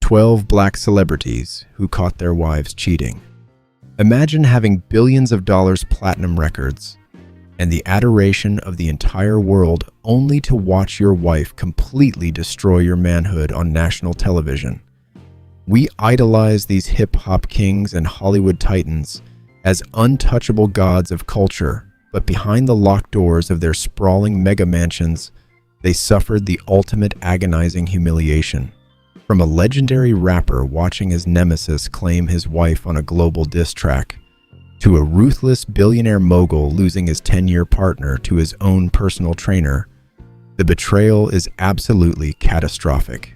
12 black celebrities who caught their wives cheating. Imagine having billions of dollars platinum records and the adoration of the entire world only to watch your wife completely destroy your manhood on national television. We idolize these hip-hop kings and Hollywood titans as untouchable gods of culture, but behind the locked doors of their sprawling mega mansions, they suffered the ultimate agonizing humiliation. From a legendary rapper watching his nemesis claim his wife on a global diss track, to a ruthless billionaire mogul losing his 10-year partner to his own personal trainer, the betrayal is absolutely catastrophic.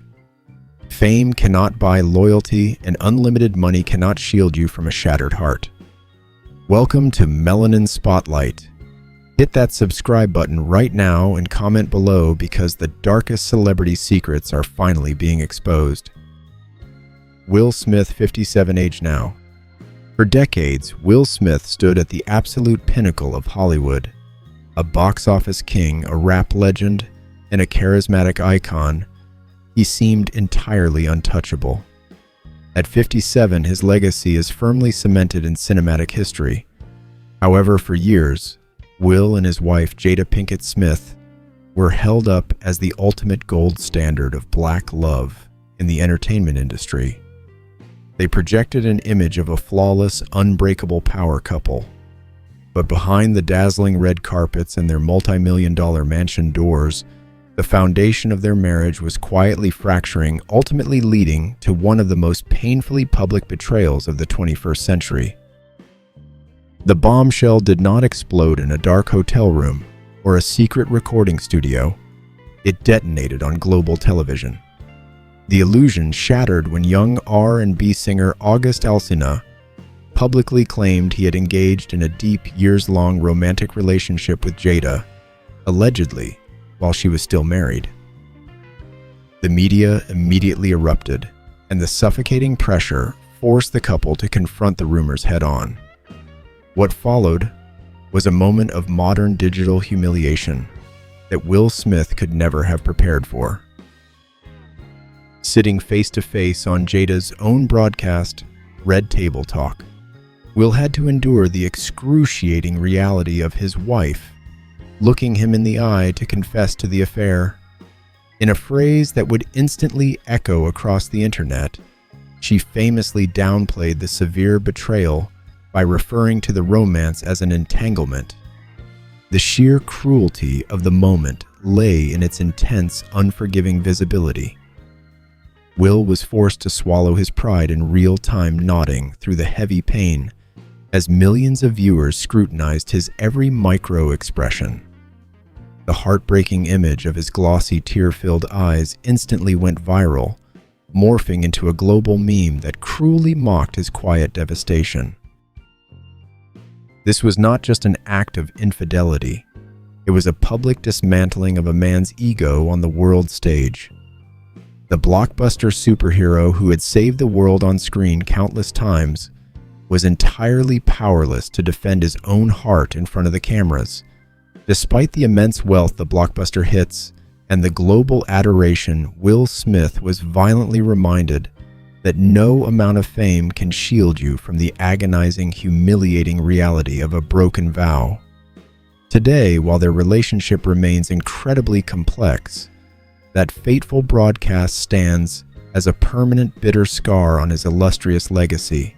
Fame cannot buy loyalty, and unlimited money cannot shield you from a shattered heart. Welcome to Melanin Spotlight. Hit that subscribe button right now and comment below because the darkest celebrity secrets are finally being exposed. Will Smith, 57, age now. For decades, Will Smith stood at the absolute pinnacle of Hollywood. A box office king, a rap legend, and a charismatic icon, he seemed entirely untouchable. At 57, his legacy is firmly cemented in cinematic history. However, for years, Will and his wife, Jada Pinkett Smith, were held up as the ultimate gold standard of black love in the entertainment industry. They projected an image of a flawless, unbreakable power couple. But behind the dazzling red carpets and their multi-million-dollar mansion doors, the foundation of their marriage was quietly fracturing, ultimately leading to one of the most painfully public betrayals of the 21st century. The bombshell did not explode in a dark hotel room or a secret recording studio. It detonated on global television. The illusion shattered when young R&B singer August Alsina publicly claimed he had engaged in a deep, years-long romantic relationship with Jada, allegedly, while she was still married. The media immediately erupted, and the suffocating pressure forced the couple to confront the rumors head-on. What followed was a moment of modern digital humiliation that Will Smith could never have prepared for. Sitting face-to-face on Jada's own broadcast, Red Table Talk, Will had to endure the excruciating reality of his wife looking him in the eye to confess to the affair. In a phrase that would instantly echo across the internet, she famously downplayed the severe betrayal by referring to the romance as an entanglement. The sheer cruelty of the moment lay in its intense, unforgiving visibility. Will was forced to swallow his pride in real time, nodding through the heavy pain as millions of viewers scrutinized his every micro-expression. The heartbreaking image of his glossy, tear-filled eyes instantly went viral, morphing into a global meme that cruelly mocked his quiet devastation. This was not just an act of infidelity. It was a public dismantling of a man's ego on the world stage. The blockbuster superhero who had saved the world on screen countless times was entirely powerless to defend his own heart in front of the cameras. Despite the immense wealth the blockbuster hits and the global adoration, Will Smith was violently reminded that no amount of fame can shield you from the agonizing, humiliating reality of a broken vow. Today, while their relationship remains incredibly complex, that fateful broadcast stands as a permanent bitter scar on his illustrious legacy.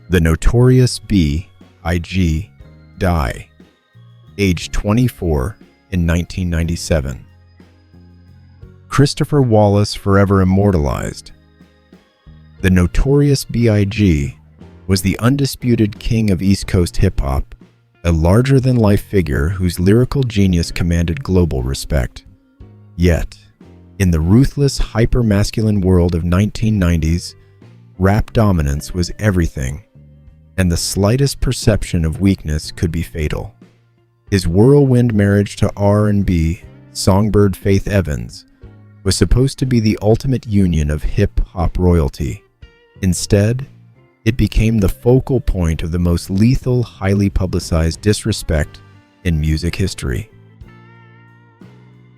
The notorious B.I.G. die, age 24, in 1997. Christopher Wallace forever immortalized. The notorious B.I.G. was the undisputed king of East Coast hip-hop, a larger-than-life figure whose lyrical genius commanded global respect. Yet, in the ruthless, hyper-masculine world of 1990s, rap dominance was everything, and the slightest perception of weakness could be fatal. His whirlwind marriage to R&B songbird Faith Evans was supposed to be the ultimate union of hip-hop royalty. Instead, it became the focal point of the most lethal, highly publicized disrespect in music history.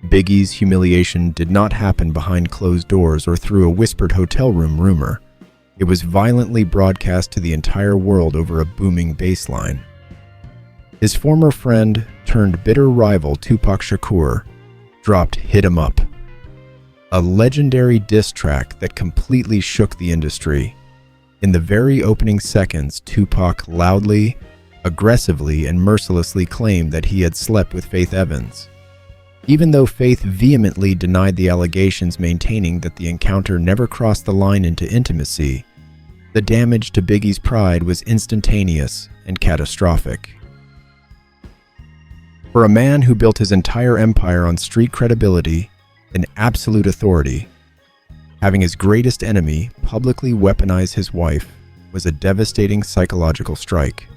Biggie's humiliation did not happen behind closed doors or through a whispered hotel room rumor. It was violently broadcast to the entire world over a booming bass line. His former friend turned bitter rival Tupac Shakur dropped "Hit 'Em Up," a legendary diss track that completely shook the industry. In the very opening seconds, Tupac loudly, aggressively, and mercilessly claimed that he had slept with Faith Evans. Even though Faith vehemently denied the allegations, maintaining that the encounter never crossed the line into intimacy, the damage to Biggie's pride was instantaneous and catastrophic. For a man who built his entire empire on street credibility and absolute authority, having his greatest enemy publicly weaponize his wife was a devastating psychological strike.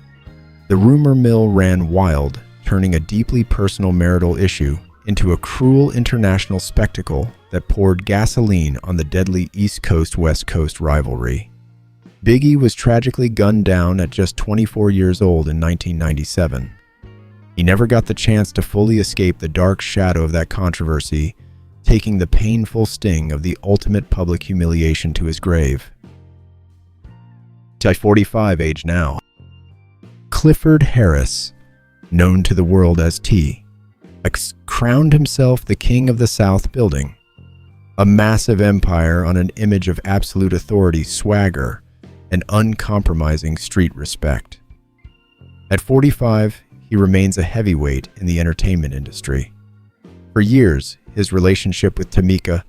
The rumor mill ran wild, turning a deeply personal marital issue into a cruel international spectacle that poured gasoline on the deadly East Coast-West Coast rivalry. Biggie was tragically gunned down at just 24 years old in 1997. He never got the chance to fully escape the dark shadow of that controversy, taking the painful sting of the ultimate public humiliation to his grave. At 45 age now, Clifford Harris, known to the world as T, crowned himself the King of the South building, a massive empire on an image of absolute authority, swagger, and uncompromising street respect. At 45, he remains a heavyweight in the entertainment industry. For years, his relationship with Tamika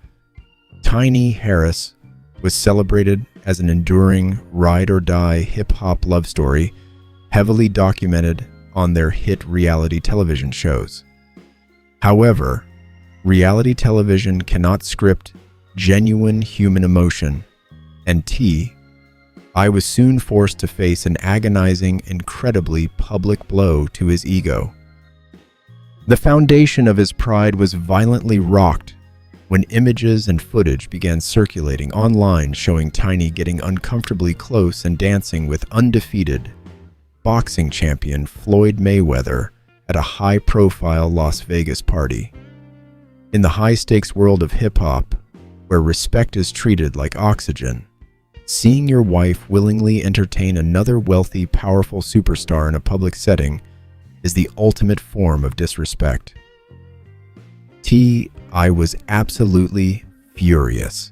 "Tiny" Harris was celebrated as an enduring ride-or-die hip-hop love story, heavily documented on their hit reality television shows. However, reality television cannot script genuine human emotion, and I was soon forced to face an agonizing, incredibly public blow to his ego. The foundation of his pride was violently rocked when images and footage began circulating online showing Tiny getting uncomfortably close and dancing with undefeated boxing champion Floyd Mayweather at a high-profile Las Vegas party. In the high-stakes world of hip-hop, where respect is treated like oxygen, seeing your wife willingly entertain another wealthy, powerful superstar in a public setting is the ultimate form of disrespect. I was absolutely furious.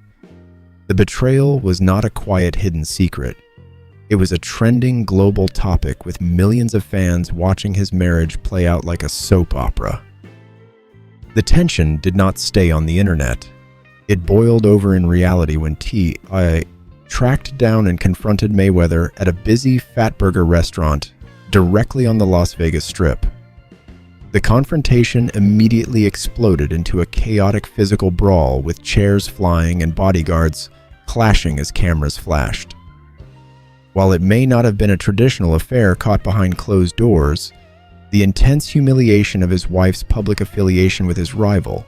The betrayal was not a quiet, hidden secret. It was a trending global topic with millions of fans watching his marriage play out like a soap opera. The tension did not stay on the internet. It boiled over in reality when I tracked down and confronted Mayweather at a busy Fatburger restaurant directly on the Las Vegas Strip. The confrontation immediately exploded into a chaotic physical brawl with chairs flying and bodyguards clashing as cameras flashed. While it may not have been a traditional affair caught behind closed doors, the intense humiliation of his wife's public affiliation with his rival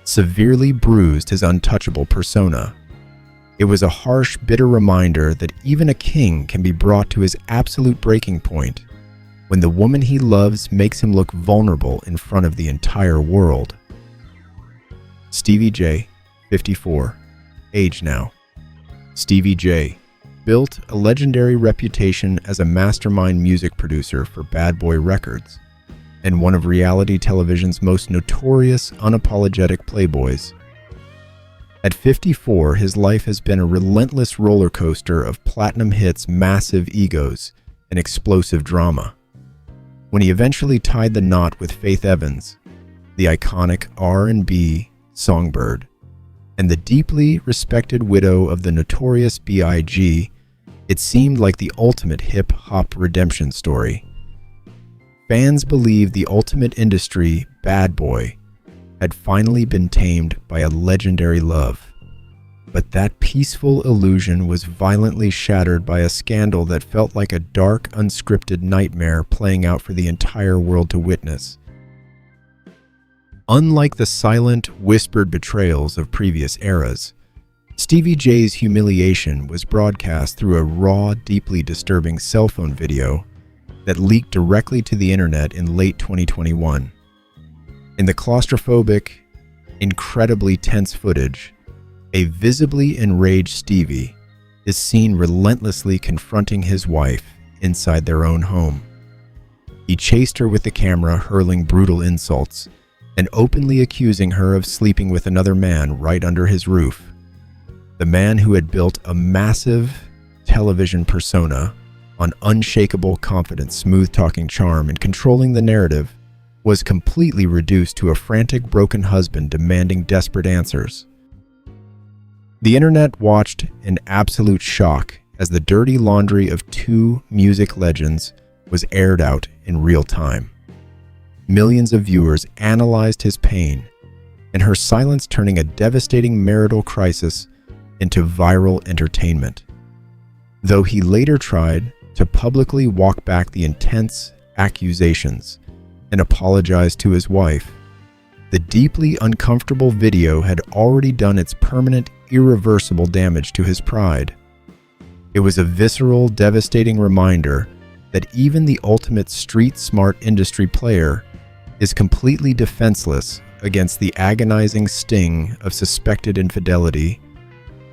severely bruised his untouchable persona. It was a harsh, bitter reminder that even a king can be brought to his absolute breaking point when the woman he loves makes him look vulnerable in front of the entire world. Stevie J, 54, age now. Stevie J built a legendary reputation as a mastermind music producer for Bad Boy Records and one of reality television's most notorious, unapologetic playboys. At 54, his life has been a relentless roller coaster of platinum hits, massive egos, and explosive drama. When he eventually tied the knot with Faith Evans, the iconic R&B songbird, and the deeply respected widow of the notorious B.I.G., it seemed like the ultimate hip-hop redemption story. Fans believed the ultimate industry bad boy had finally been tamed by a legendary love. But that peaceful illusion was violently shattered by a scandal that felt like a dark, unscripted nightmare playing out for the entire world to witness. Unlike the silent, whispered betrayals of previous eras, Stevie J's humiliation was broadcast through a raw, deeply disturbing cell phone video that leaked directly to the internet in late 2021. In the claustrophobic, incredibly tense footage, a visibly enraged Stevie is seen relentlessly confronting his wife inside their own home. He chased her with the camera, hurling brutal insults and openly accusing her of sleeping with another man right under his roof. The man who had built a massive television persona on unshakable confidence, smooth-talking charm, and controlling the narrative was completely reduced to a frantic, broken husband demanding desperate answers. The internet watched in absolute shock as the dirty laundry of two music legends was aired out in real time. Millions of viewers analyzed his pain, and her silence turning a devastating marital crisis into viral entertainment. Though he later tried to publicly walk back the intense accusations and apologize to his wife, the deeply uncomfortable video had already done its permanent, irreversible damage to his pride. It was a visceral, devastating reminder that even the ultimate street-smart industry player is completely defenseless against the agonizing sting of suspected infidelity,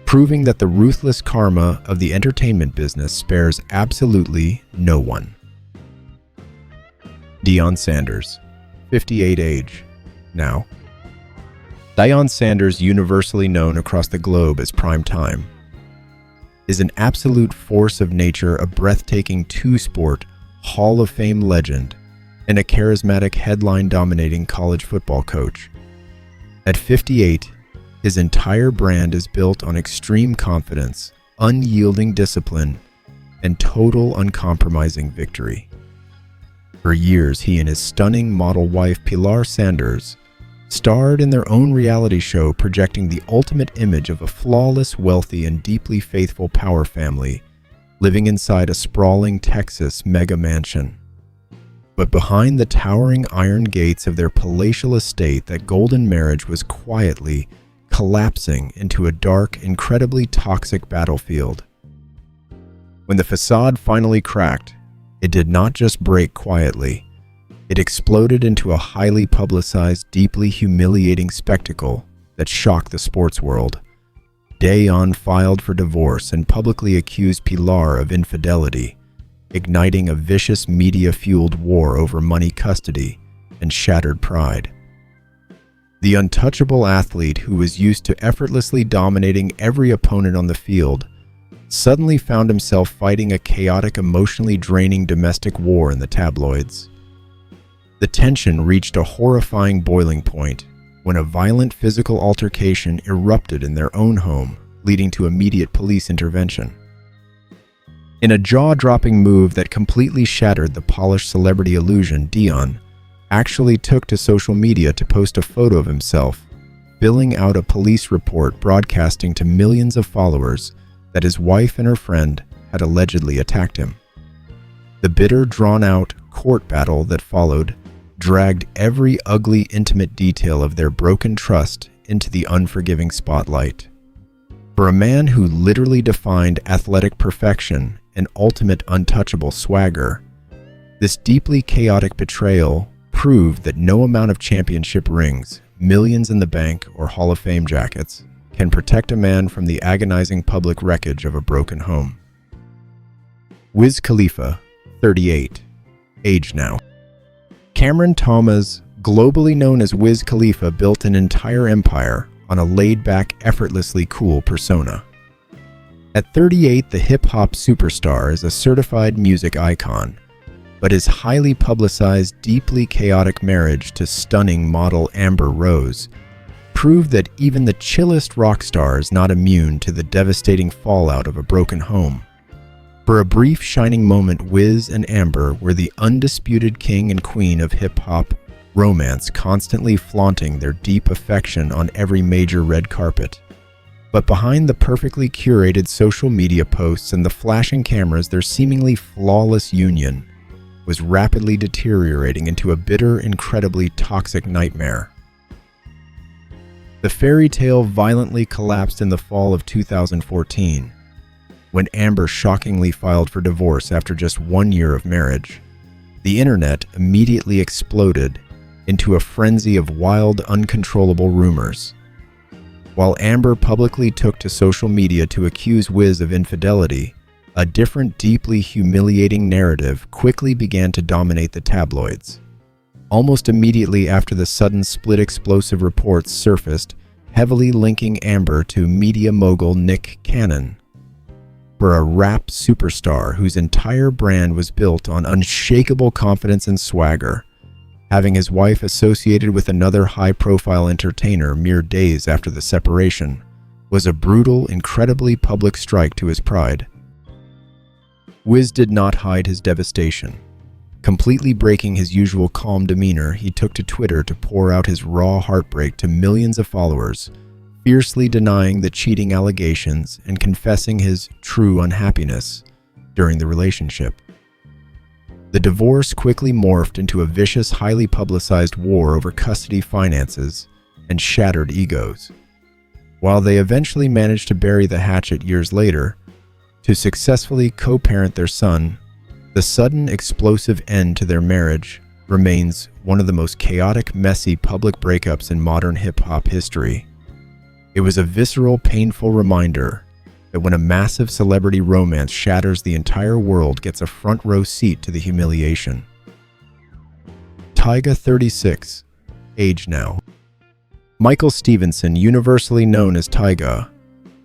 proving that the ruthless karma of the entertainment business spares absolutely no one. Deion Sanders, 58 age, now. Deion Sanders, universally known across the globe as Prime Time, is an absolute force of nature, a breathtaking two-sport Hall of Fame legend, and a charismatic headline-dominating college football coach. At 58, his entire brand is built on extreme confidence, unyielding discipline, and total uncompromising victory. For years, he and his stunning model wife Pilar Sanders starred in their own reality show projecting the ultimate image of a flawless, wealthy, and deeply faithful power family living inside a sprawling Texas mega mansion. But behind the towering iron gates of their palatial estate, that golden marriage was quietly collapsing into a dark, incredibly toxic battlefield. When the facade finally cracked, it did not just break quietly. It exploded into a highly publicized, deeply humiliating spectacle that shocked the sports world. Deion filed for divorce and publicly accused Pilar of infidelity, igniting a vicious media-fueled war over money, custody, and shattered pride. The untouchable athlete, who was used to effortlessly dominating every opponent on the field, suddenly found himself fighting a chaotic, emotionally draining domestic war in the tabloids. The tension reached a horrifying boiling point when a violent physical altercation erupted in their own home, leading to immediate police intervention. In a jaw-dropping move that completely shattered the polished celebrity illusion, Deion actually took to social media to post a photo of himself, filling out a police report broadcasting to millions of followers that his wife and her friend had allegedly attacked him. The bitter, drawn-out court battle that followed dragged every ugly, intimate detail of their broken trust into the unforgiving spotlight. For a man who literally defined athletic perfection and ultimate untouchable swagger, this deeply chaotic betrayal proved that no amount of championship rings, millions in the bank, or Hall of Fame jackets can protect a man from the agonizing public wreckage of a broken home. Wiz Khalifa, 38, age now. Cameron Thomas, globally known as Wiz Khalifa, built an entire empire on a laid-back, effortlessly cool persona. At 38, the hip-hop superstar is a certified music icon, but his highly publicized, deeply chaotic marriage to stunning model Amber Rose proved that even the chillest rock star is not immune to the devastating fallout of a broken home. For a brief shining moment, Wiz and Amber were the undisputed king and queen of hip-hop romance, constantly flaunting their deep affection on every major red carpet. But behind the perfectly curated social media posts and the flashing cameras, their seemingly flawless union was rapidly deteriorating into a bitter, incredibly toxic nightmare. The fairy tale violently collapsed in the fall of 2014, when Amber shockingly filed for divorce after just 1 year of marriage. The internet immediately exploded into a frenzy of wild, uncontrollable rumors. While Amber publicly took to social media to accuse Wiz of infidelity, a different, deeply humiliating narrative quickly began to dominate the tabloids. Almost immediately after the sudden split, explosive reports surfaced, heavily linking Amber to media mogul Nick Cannon. For a rap superstar whose entire brand was built on unshakable confidence and swagger, having his wife associated with another high-profile entertainer mere days after the separation was a brutal, incredibly public strike to his pride. Wiz did not hide his devastation. Completely breaking his usual calm demeanor, he took to Twitter to pour out his raw heartbreak to millions of followers, fiercely denying the cheating allegations and confessing his true unhappiness during the relationship. The divorce quickly morphed into a vicious, highly publicized war over custody, finances, and shattered egos. While they eventually managed to bury the hatchet years later, to successfully co-parent their son, the sudden, explosive end to their marriage remains one of the most chaotic, messy public breakups in modern hip-hop history. It was a visceral, painful reminder that when a massive celebrity romance shatters, the entire world gets a front row seat to the humiliation. Tyga, 36, age now. Michael Stevenson, universally known as Tyga,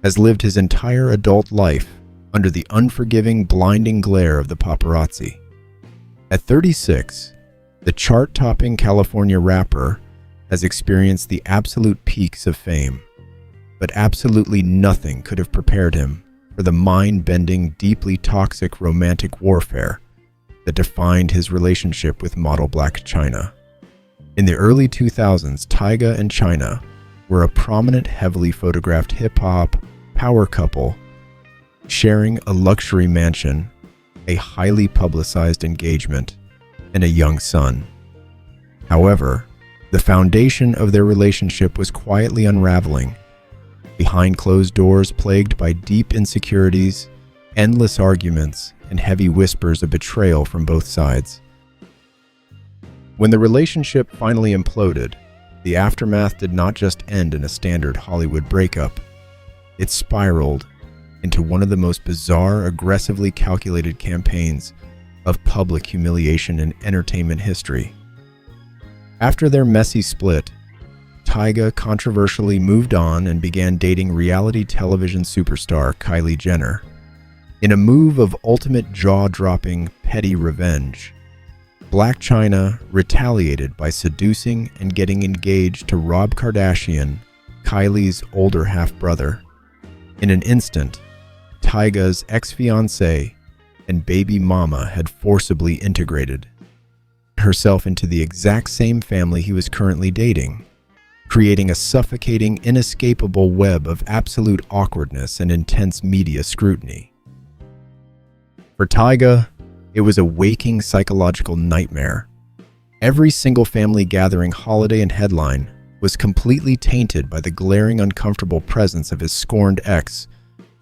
has lived his entire adult life under the unforgiving, blinding glare of the paparazzi. At 36, the chart-topping California rapper has experienced the absolute peaks of fame, but absolutely nothing could have prepared him for the mind-bending, deeply toxic romantic warfare that defined his relationship with model Blac Chyna. In the early 2000s, Tyga and Chyna were a prominent, heavily photographed hip-hop power couple, sharing a luxury mansion, a highly publicized engagement, and a young son. However, the foundation of their relationship was quietly unraveling, behind closed doors, plagued by deep insecurities, endless arguments, and heavy whispers of betrayal from both sides. When the relationship finally imploded, the aftermath did not just end in a standard Hollywood breakup. It spiraled into one of the most bizarre, aggressively calculated campaigns of public humiliation in entertainment history. After their messy split, Tyga controversially moved on and began dating reality television superstar Kylie Jenner. In a move of ultimate jaw-dropping, petty revenge, Blac Chyna retaliated by seducing and getting engaged to Rob Kardashian, Kylie's older half-brother. In an instant, Tyga's ex-fiancée and baby mama had forcibly integrated herself into the exact same family he was currently dating, creating a suffocating, inescapable web of absolute awkwardness and intense media scrutiny. For Tyga, it was a waking psychological nightmare. Every single family gathering, holiday, and headline was completely tainted by the glaring, uncomfortable presence of his scorned ex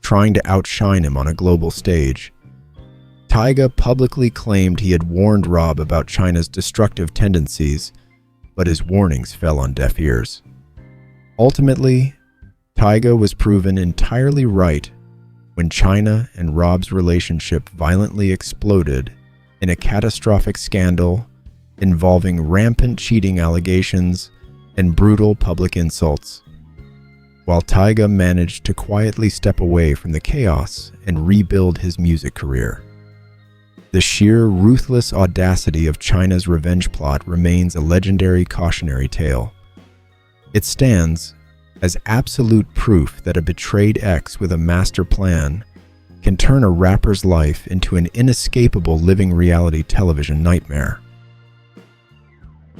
trying to outshine him on a global stage. Tyga publicly claimed he had warned Rob about Chyna's destructive tendencies, but his warnings fell on deaf ears. Ultimately, Tyga was proven entirely right when Chyna and Rob's relationship violently exploded in a catastrophic scandal involving rampant cheating allegations and brutal public insults. While Tyga managed to quietly step away from the chaos and rebuild his music career. The sheer, ruthless audacity of Chyna's revenge plot remains a legendary cautionary tale. It stands as absolute proof that a betrayed ex with a master plan can turn a rapper's life into an inescapable living reality television nightmare.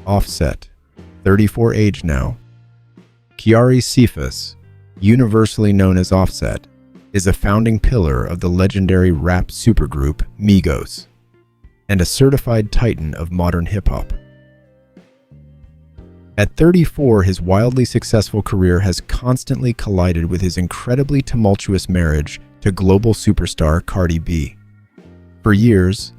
Offset, 34 age now. Kiari Cephas, universally known as Offset, is a founding pillar of the legendary rap supergroup Migos, and a certified titan of modern hip-hop. At 34, his wildly successful career has constantly collided with his incredibly tumultuous marriage to global superstar Cardi B. For years,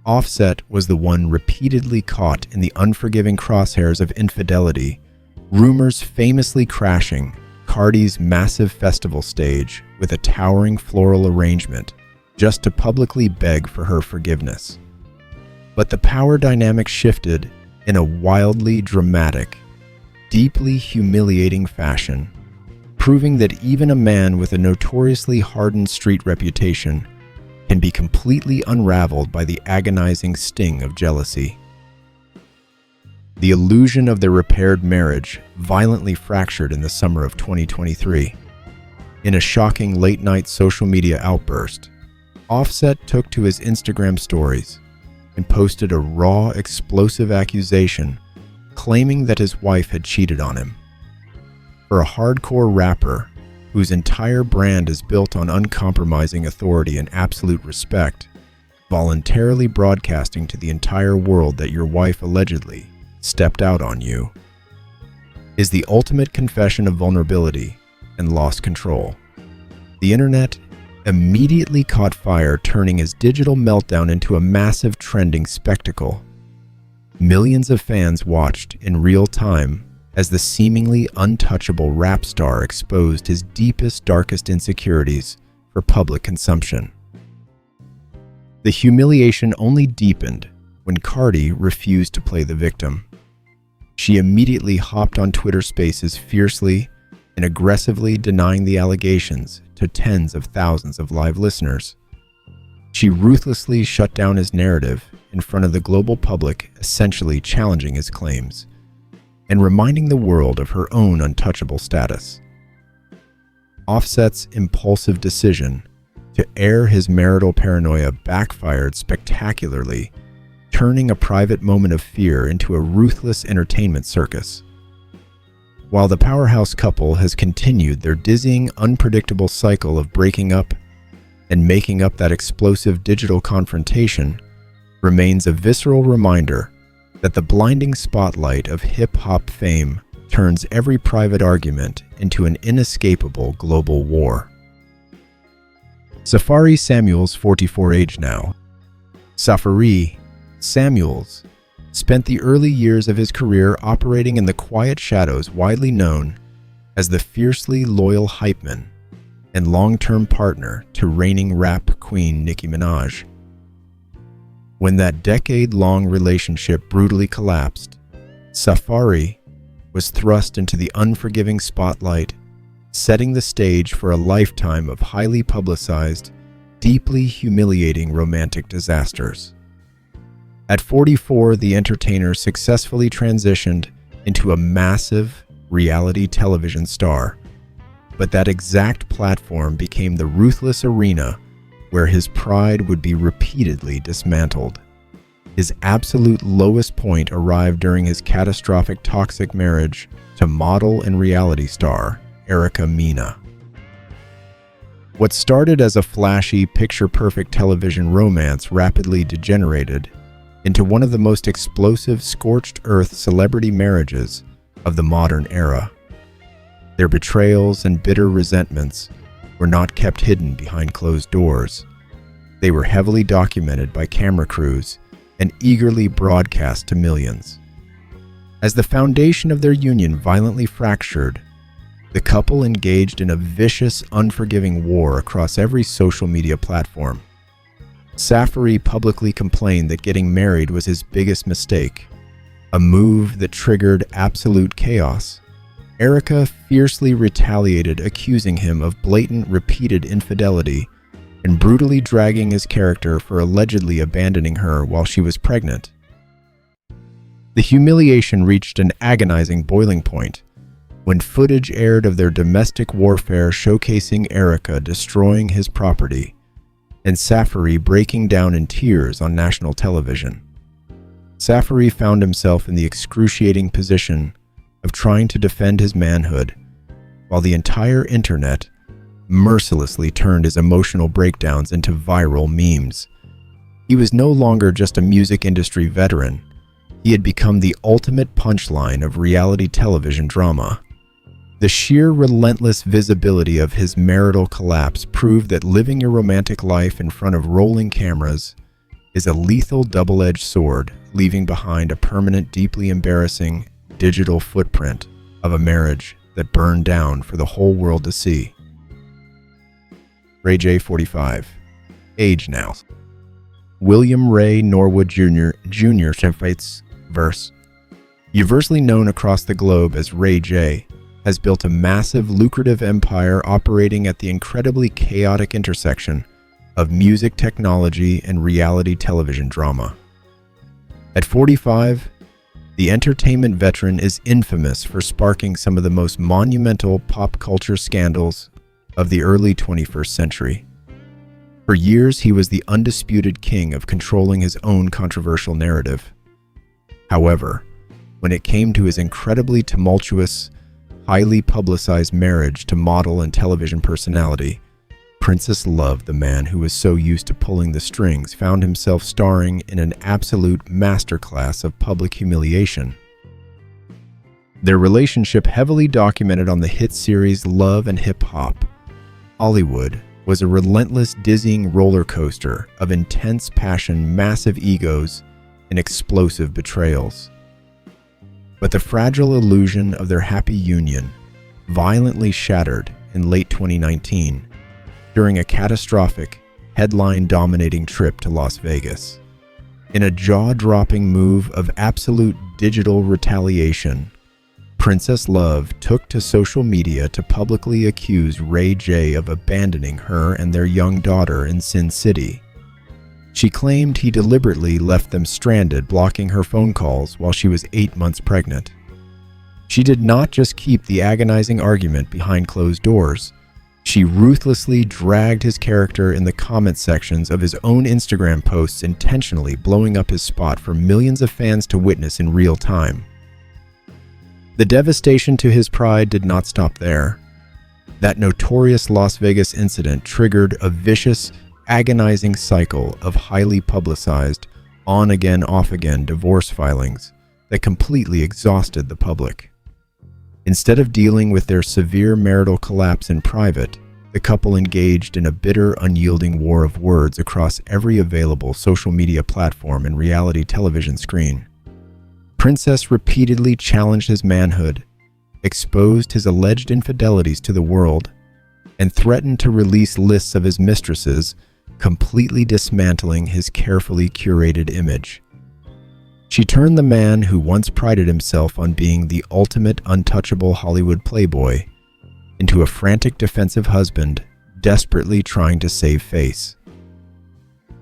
Offset was the one repeatedly caught in the unforgiving crosshairs of infidelity, rumors famously crashing Cardi's massive festival stage with a towering floral arrangement just to publicly beg for her forgiveness. But the power dynamic shifted in a wildly dramatic, deeply humiliating fashion, proving that even a man with a notoriously hardened street reputation can be completely unraveled by the agonizing sting of jealousy. The illusion of their repaired marriage violently fractured in the summer of 2023. In a shocking late-night social media outburst, Offset took to his Instagram stories and posted a raw, explosive accusation claiming that his wife had cheated on him. For a hardcore rapper whose entire brand is built on uncompromising authority and absolute respect, voluntarily broadcasting to the entire world that your wife allegedly stepped out on you is the ultimate confession of vulnerability and lost control. The internet immediately caught fire, turning his digital meltdown into a massive trending spectacle. Millions of fans watched in real time as the seemingly untouchable rap star exposed his deepest, darkest insecurities for public consumption. The humiliation only deepened when Cardi refused to play the victim. She immediately hopped on Twitter Spaces, fiercely and aggressively denying the allegations to tens of thousands of live listeners. She ruthlessly shut down his narrative in front of the global public, essentially challenging his claims and reminding the world of her own untouchable status. Offset's impulsive decision to air his marital paranoia backfired spectacularly, turning a private moment of fear into a ruthless entertainment circus. While the powerhouse couple has continued their dizzying, unpredictable cycle of breaking up and making up, that explosive digital confrontation remains a visceral reminder that the blinding spotlight of hip-hop fame turns every private argument into an inescapable global war. Safari Samuels, 44 age now. Safari Samuels spent the early years of his career operating in the quiet shadows, widely known as the fiercely loyal hype man and long-term partner to reigning rap queen Nicki Minaj. When that decade-long relationship brutally collapsed, Safari was thrust into the unforgiving spotlight, setting the stage for a lifetime of highly publicized, deeply humiliating romantic disasters. At 44, the entertainer successfully transitioned into a massive reality television star, but that exact platform became the ruthless arena where his pride would be repeatedly dismantled. His absolute lowest point arrived during his catastrophic toxic marriage to model and reality star Erica Mena. What started as a flashy, picture-perfect television romance rapidly degenerated into one of the most explosive, scorched-earth celebrity marriages of the modern era. Their betrayals and bitter resentments were not kept hidden behind closed doors. They were heavily documented by camera crews and eagerly broadcast to millions. As the foundation of their union violently fractured, the couple engaged in a vicious, unforgiving war across every social media platform. Safari publicly complained that getting married was his biggest mistake, a move that triggered absolute chaos. Erica fiercely retaliated, accusing him of blatant, repeated infidelity and brutally dragging his character for allegedly abandoning her while she was pregnant. The humiliation reached an agonizing boiling point when footage aired of their domestic warfare, showcasing Erica destroying his property and Safari breaking down in tears on national television. Safari found himself in the excruciating position of trying to defend his manhood, while the entire internet mercilessly turned his emotional breakdowns into viral memes. He was no longer just a music industry veteran. He had become the ultimate punchline of reality television drama. The sheer relentless visibility of his marital collapse proved that living your romantic life in front of rolling cameras is a lethal double-edged sword, leaving behind a permanent, deeply embarrassing digital footprint of a marriage that burned down for the whole world to see. Ray J, 45. Age now. William Ray Norwood Jr. Sheffites verse. Universally known across the globe as Ray J, has built a massive, lucrative empire operating at the incredibly chaotic intersection of music technology and reality television drama. At 45, the entertainment veteran is infamous for sparking some of the most monumental pop culture scandals of the early 21st century. For years, he was the undisputed king of controlling his own controversial narrative. However, when it came to his incredibly tumultuous, highly publicized marriage to model and television personality, Princess Love, the man who was so used to pulling the strings, found himself starring in an absolute masterclass of public humiliation. Their relationship, heavily documented on the hit series Love and Hip Hop Hollywood, was a relentless, dizzying roller coaster of intense passion, massive egos, and explosive betrayals. But the fragile illusion of their happy union violently shattered in late 2019 during a catastrophic, headline-dominating trip to Las Vegas. In a jaw-dropping move of absolute digital retaliation, Princess Love took to social media to publicly accuse Ray J of abandoning her and their young daughter in Sin City. She claimed he deliberately left them stranded, blocking her phone calls while she was 8 months pregnant. She did not just keep the agonizing argument behind closed doors. She ruthlessly dragged his character in the comment sections of his own Instagram posts, intentionally blowing up his spot for millions of fans to witness in real time. The devastation to his pride did not stop there. That notorious Las Vegas incident triggered a vicious, agonizing cycle of highly publicized, on-again, off-again divorce filings that completely exhausted the public. Instead of dealing with their severe marital collapse in private, the couple engaged in a bitter, unyielding war of words across every available social media platform and reality television screen. Princess repeatedly challenged his manhood, exposed his alleged infidelities to the world, and threatened to release lists of his mistresses, completely dismantling his carefully curated image. She turned the man who once prided himself on being the ultimate untouchable Hollywood playboy into a frantic defensive husband desperately trying to save face.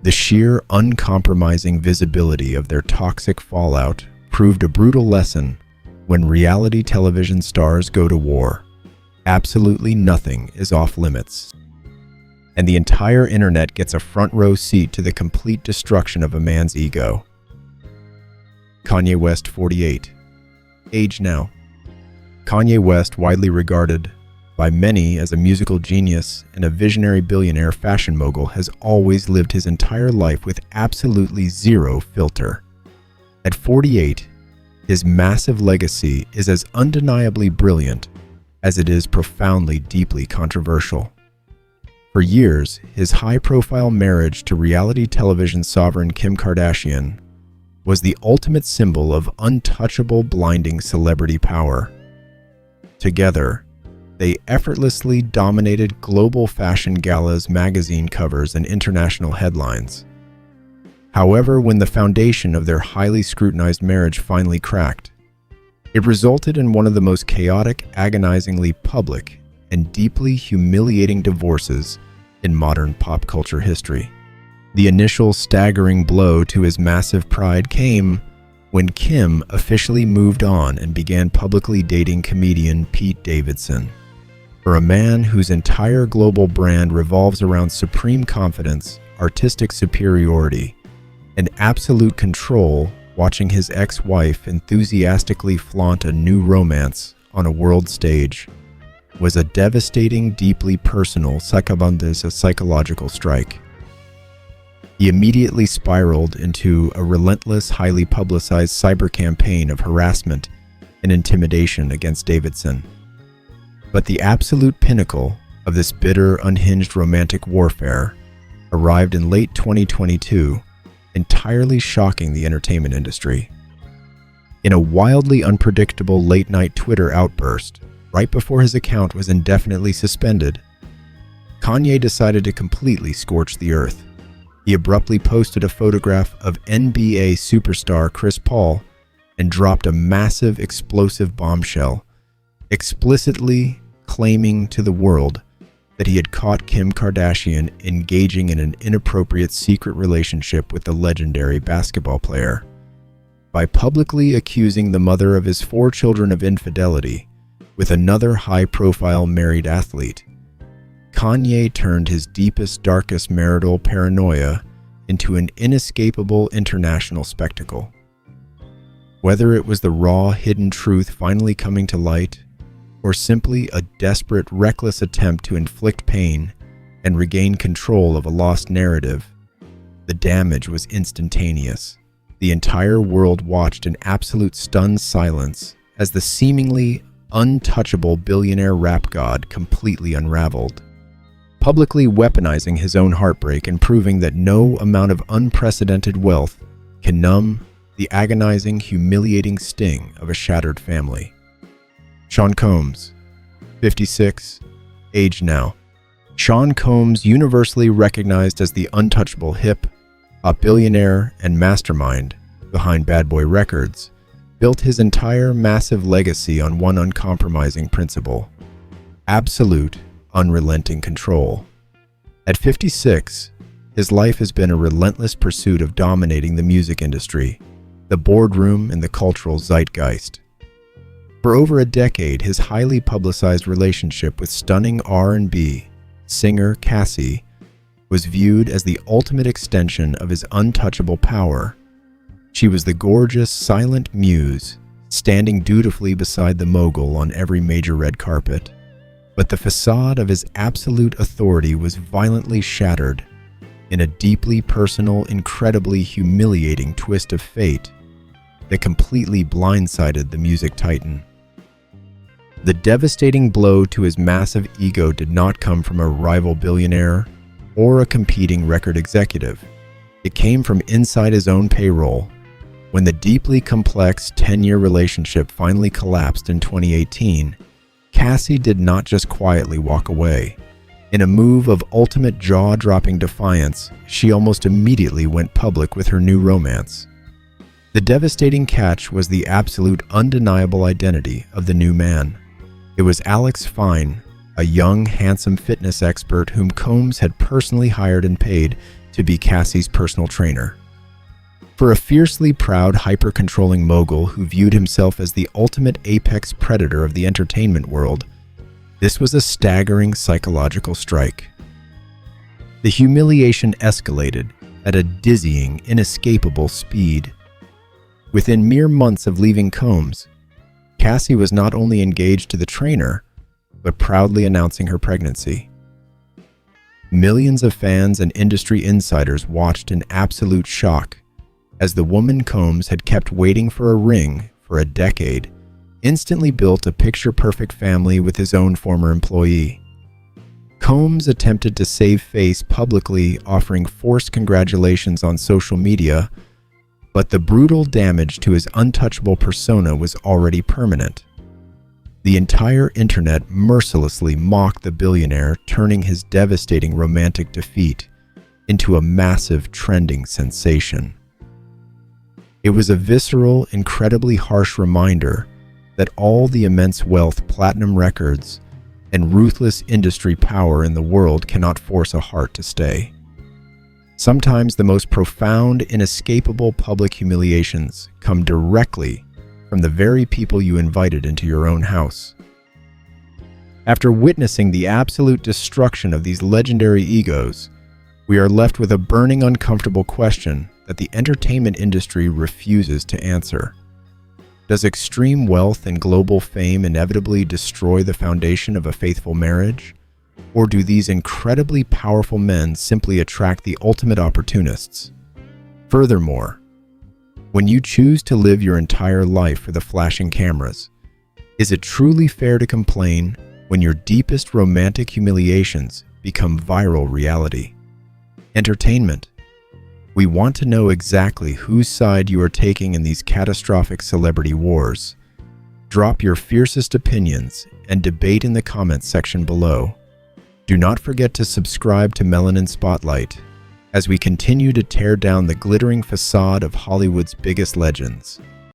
The sheer uncompromising visibility of their toxic fallout proved a brutal lesson: when reality television stars go to war, absolutely nothing is off limits. And the entire internet gets a front row seat to the complete destruction of a man's ego. Kanye West, 48. Age now. Kanye West, widely regarded by many as a musical genius and a visionary billionaire fashion mogul, has always lived his entire life with absolutely zero filter. At 48, his massive legacy is as undeniably brilliant as it is profoundly, deeply controversial. For years, his high-profile marriage to reality television sovereign Kim Kardashian was the ultimate symbol of untouchable, blinding celebrity power. Together, they effortlessly dominated global fashion galas, magazine covers, and international headlines. However, when the foundation of their highly scrutinized marriage finally cracked, it resulted in one of the most chaotic, agonizingly public, and deeply humiliating divorces in modern pop culture history. The initial staggering blow to his massive pride came when Kim officially moved on and began publicly dating comedian Pete Davidson. For a man whose entire global brand revolves around supreme confidence, artistic superiority, and absolute control, watching his ex-wife enthusiastically flaunt a new romance on a world stage was a devastating, deeply personal psychological strike. He immediately spiraled into a relentless, highly publicized cyber campaign of harassment and intimidation against Davidson. But the absolute pinnacle of this bitter, unhinged romantic warfare arrived in late 2022 entirely shocking the entertainment industry. In a wildly unpredictable late-night Twitter outburst, right before his account was indefinitely suspended, Kanye decided to completely scorch the earth. He abruptly posted a photograph of NBA superstar Chris Paul and dropped a massive explosive bombshell, explicitly claiming to the world that he had caught Kim Kardashian engaging in an inappropriate secret relationship with the legendary basketball player. By publicly accusing the mother of his 4 children of infidelity with another high-profile married athlete, Kanye turned his deepest, darkest marital paranoia into an inescapable international spectacle. Whether it was the raw, hidden truth finally coming to light, or simply a desperate, reckless attempt to inflict pain and regain control of a lost narrative, the damage was instantaneous. The entire world watched in absolute stunned silence as the seemingly untouchable billionaire rap god completely unraveled, publicly weaponizing his own heartbreak and proving that no amount of unprecedented wealth can numb the agonizing, humiliating sting of a shattered family. Sean Combs, 56, age now. Sean Combs, universally recognized as the untouchable hip-hop billionaire and mastermind behind Bad Boy Records, built his entire massive legacy on one uncompromising principle: absolute, unrelenting control. At 56, his life has been a relentless pursuit of dominating the music industry, the boardroom, and the cultural zeitgeist. For over a decade, his highly publicized relationship with stunning R&B singer Cassie was viewed as the ultimate extension of his untouchable power. She was the gorgeous, silent muse, standing dutifully beside the mogul on every major red carpet. But the facade of his absolute authority was violently shattered in a deeply personal, incredibly humiliating twist of fate that completely blindsided the music titan. The devastating blow to his massive ego did not come from a rival billionaire or a competing record executive. It came from inside his own payroll. When the deeply complex 10-year relationship finally collapsed in 2018, Cassie did not just quietly walk away. In a move of ultimate jaw-dropping defiance, she almost immediately went public with her new romance. The devastating catch was the absolute undeniable identity of the new man. It was Alex Fine, a young, handsome fitness expert whom Combs had personally hired and paid to be Cassie's personal trainer. For a fiercely proud, hyper-controlling mogul who viewed himself as the ultimate apex predator of the entertainment world, this was a staggering psychological strike. The humiliation escalated at a dizzying, inescapable speed. Within mere months of leaving Combs, Cassie was not only engaged to the trainer, but proudly announcing her pregnancy. Millions of fans and industry insiders watched in absolute shock as the woman Combs had kept waiting for a ring for a decade instantly built a picture-perfect family with his own former employee. Combs attempted to save face publicly, offering forced congratulations on social media, but the brutal damage to his untouchable persona was already permanent. The entire internet mercilessly mocked the billionaire, turning his devastating romantic defeat into a massive trending sensation. It was a visceral, incredibly harsh reminder that all the immense wealth, platinum records, and ruthless industry power in the world cannot force a heart to stay. Sometimes the most profound, inescapable public humiliations come directly from the very people you invited into your own house. After witnessing the absolute destruction of these legendary egos, we are left with a burning, uncomfortable question that the entertainment industry refuses to answer. Does extreme wealth and global fame inevitably destroy the foundation of a faithful marriage? Or do these incredibly powerful men simply attract the ultimate opportunists? Furthermore, when you choose to live your entire life for the flashing cameras, is it truly fair to complain when your deepest romantic humiliations become viral reality? Entertainment, We want to know exactly whose side you are taking in these catastrophic celebrity wars. Drop your fiercest opinions and debate in the comments section below. Do not forget to subscribe to Melanin Spotlight as we continue to tear down the glittering facade of Hollywood's biggest legends.